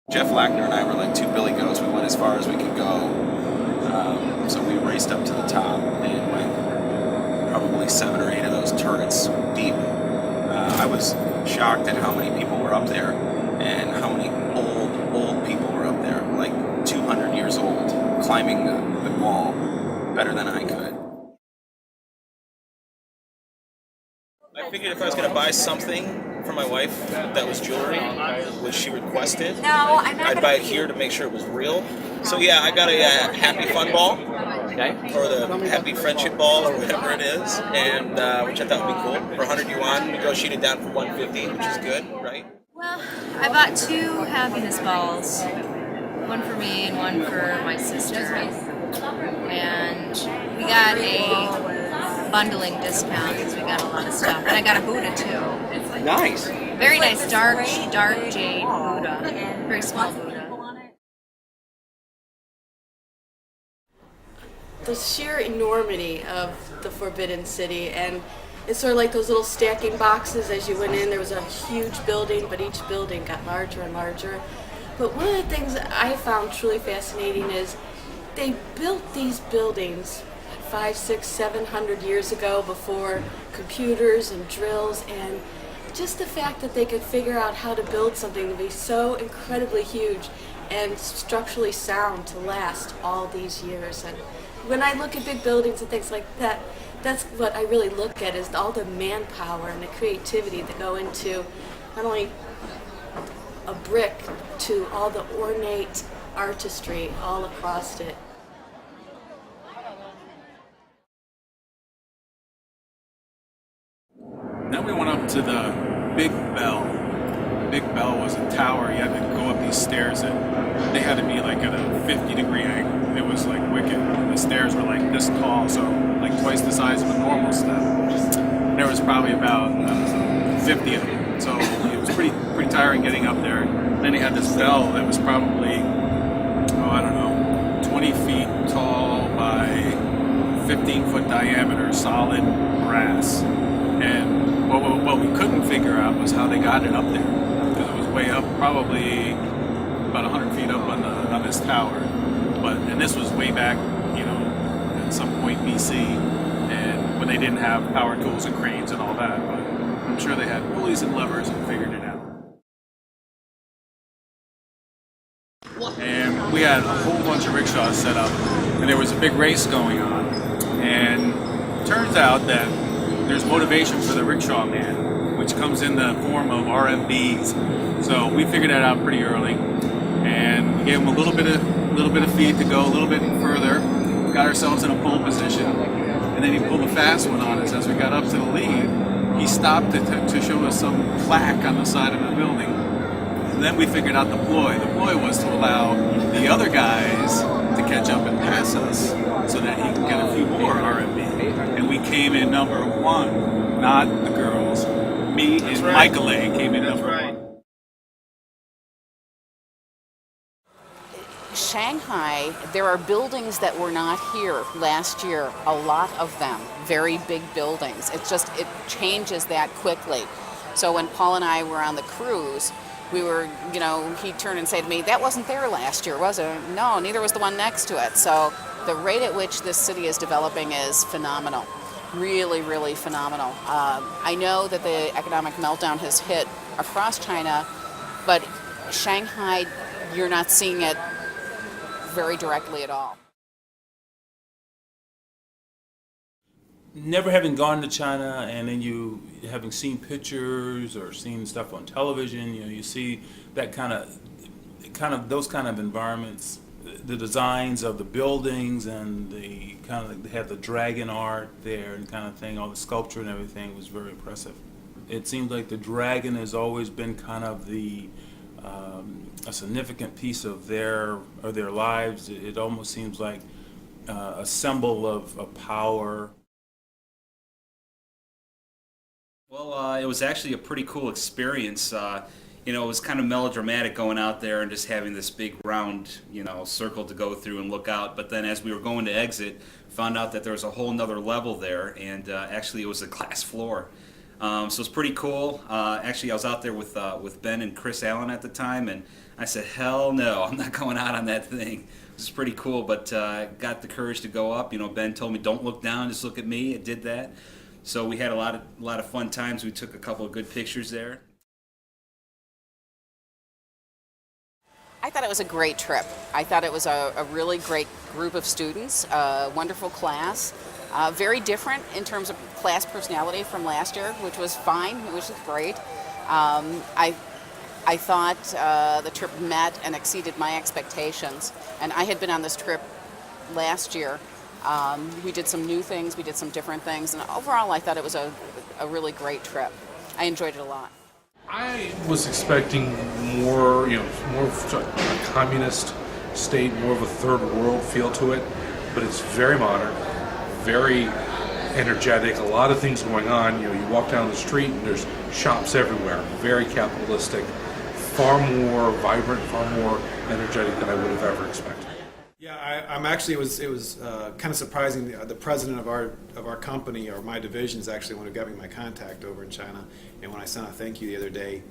Jeff Lackner and I were like two Billy Goats. We went as far as we could go. So we raced up to the top and went probably 7 or 8 of those turrets deep. I was shocked at how many people were up there and how many old people were up there, like 200 years old, climbing the wall better than I could. I figured if I was going to buy something for my wife that was jewelry, which she requested, I'd buy it here to make sure it was real. So yeah, I got a Happy Fun Ball, or the Happy Friendship Ball, or whatever it is, and which I thought would be cool. For 100 yuan, negotiated down for 150, which is good, right? Well, I bought 2 happiness balls, one for me and one for my sister, and we got a bundling discount because we got a lot of stuff, and I got a Buddha too. Nice. Very nice, dark jade Buddha, very small Buddha. The sheer enormity of the Forbidden City, and it's sort of like those little stacking boxes. As you went in, there was a huge building, but each building got larger and larger. But one of the things that I found truly fascinating is they built these buildings 500, 600, 700 years ago before computers and drills, and just the fact that they could figure out how to build something to be so incredibly huge and structurally sound to last all these years. And when I look at big buildings and things like that, that's what I really look at, is all the manpower and the creativity that go into not only a brick to all the ornate artistry all across it. Then we went up to the Big Bell. Big Bell was a tower. You had to go up these stairs, and they had to be like at a 50-degree angle. It was like wicked. And the stairs were like this tall, so like twice the size of a normal step. There was probably about 50 of them, so it was pretty tiring getting up there. Then they had this bell that was probably, I don't know, 20 feet tall by 15-foot diameter, solid brass. And what we couldn't figure out was how they got it up there, because it was way up, probably about 100 feet up on this tower. And this was way back, at some point BC, and when they didn't have power tools and cranes and all that. But I'm sure they had pulleys and levers and figured it out. And we had a whole bunch of rickshaws set up, and there was a big race going on. And it turns out that there's motivation for the rickshaw man, which comes in the form of RMBs. So we figured that out pretty early, and we gave him a little bit of feed to go a little bit further. Got ourselves in a pole position, and then he pulled a fast one on us as we got up to the lead. He stopped to show us some plaque on the side of the building, and then we figured out the ploy. The ploy was to allow the other guys to catch up and pass us, so that he could get a few more RMB. And we came in number 1, not the girls. Me and Michael A came in number 1. Shanghai, there are buildings that were not here last year, a lot of them, very big buildings. It changes that quickly. So when Paul and I were on the cruise, we were, he'd turn and say to me, "That wasn't there last year, was it?" "No, neither was the one next to it." So the rate at which this city is developing is phenomenal. Really, really phenomenal. I know that the economic meltdown has hit across China, but Shanghai, you're not seeing it very directly at all. Never having gone to China, and then you having seen pictures or seen stuff on television, you see that kind of those kind of environments, the designs of the buildings, and the kind of, they had the dragon art there and kind of thing, all the sculpture and everything was very impressive. It seems like the dragon has always been kind of a significant piece of their lives. It almost seems like a symbol of power. Well, it was actually a pretty cool experience. It was kind of melodramatic going out there and just having this big round, circle to go through and look out. But then as we were going to exit, found out that there was a whole nother level there, and actually it was a glass floor. So it's pretty cool. Actually, I was out there with Ben and Chris Allen at the time, and I said, hell no, I'm not going out on that thing. It was pretty cool, but got the courage to go up. You know, Ben told me, don't look down, just look at me. It did that. So we had a lot of fun times. We took a couple of good pictures there. I thought it was a great trip. I thought it was a really great group of students, a wonderful class, very different in terms of class personality from last year, which was fine, which was great. I thought the trip met and exceeded my expectations, and I had been on this trip last year. We did some new things, we did some different things, and overall I thought it was a really great trip. I enjoyed it a lot. I was expecting more, more of a communist state, more of a third world feel to it, but it's very modern, very energetic, a lot of things going on. You walk down the street and there's shops everywhere, very capitalistic, far more vibrant, far more energetic than I would have ever expected. Yeah, I'm actually, it was kind of surprising. The president of our company, or my division, is actually one who got me my contact over in China. And when I sent a thank you the other day,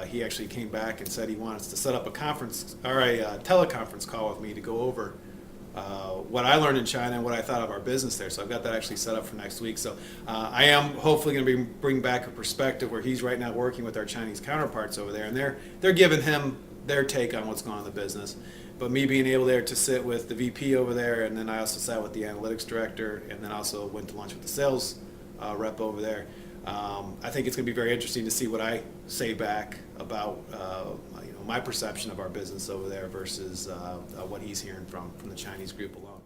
he actually came back and said he wants to set up a conference or a teleconference call with me to go over what I learned in China and what I thought of our business there. So I've got that actually set up for next week. So I am hopefully going to bring back a perspective where he's right now working with our Chinese counterparts over there, and they're giving him their take on what's going on in the business. But me being able there to sit with the VP over there, and then I also sat with the analytics director, and then also went to lunch with the sales rep over there. I think it's going to be very interesting to see what I say back about my perception of our business over there versus what he's hearing from the Chinese group alone.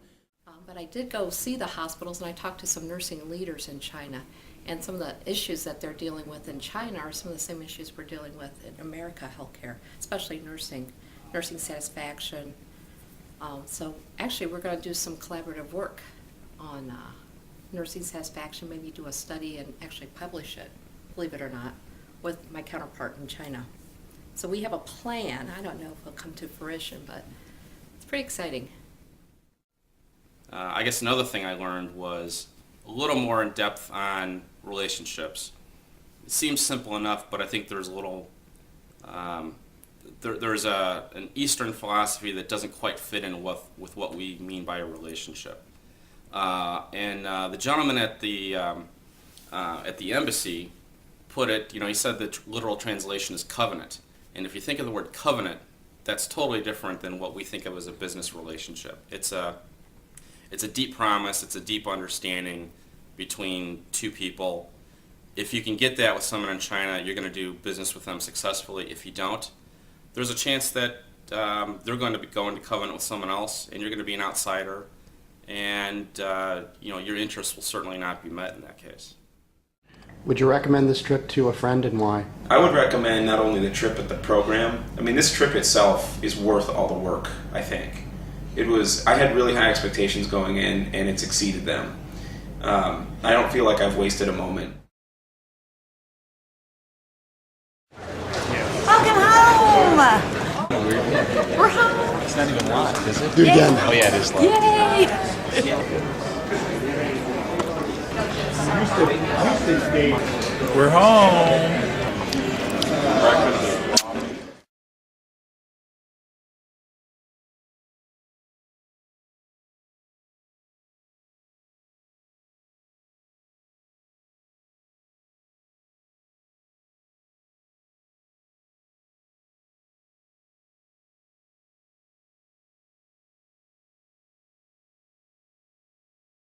But I did go see the hospitals, and I talked to some nursing leaders in China. And some of the issues that they're dealing with in China are some of the same issues we're dealing with in America healthcare, especially nursing satisfaction. So actually we're going to do some collaborative work on nursing satisfaction, maybe do a study and actually publish it, believe it or not, with my counterpart in China. So we have a plan. I don't know if it'll come to fruition, but it's pretty exciting. I guess another thing I learned was a little more in depth on relationships. It seems simple enough, but I think there's a little there's an Eastern philosophy that doesn't quite fit in with what we mean by a relationship. And the gentleman at the embassy put it, he said the literal translation is covenant. And if you think of the word covenant, that's totally different than what we think of as a business relationship. It's a deep promise, it's a deep understanding between two people. If you can get that with someone in China, you're going to do business with them successfully. If you don't, there's a chance that they're going to go into covenant with someone else, and you're going to be an outsider, and your interests will certainly not be met in that case. Would you recommend this trip to a friend, and why? I would recommend not only the trip but the program. I mean, this trip itself is worth all the work, I think. I had really high expectations going in, and it's exceeded them. I don't feel like I've wasted a moment. Welcome home! We're home! It's not even live, is it? Do it again. Oh yeah, it is live. Yay! We're home.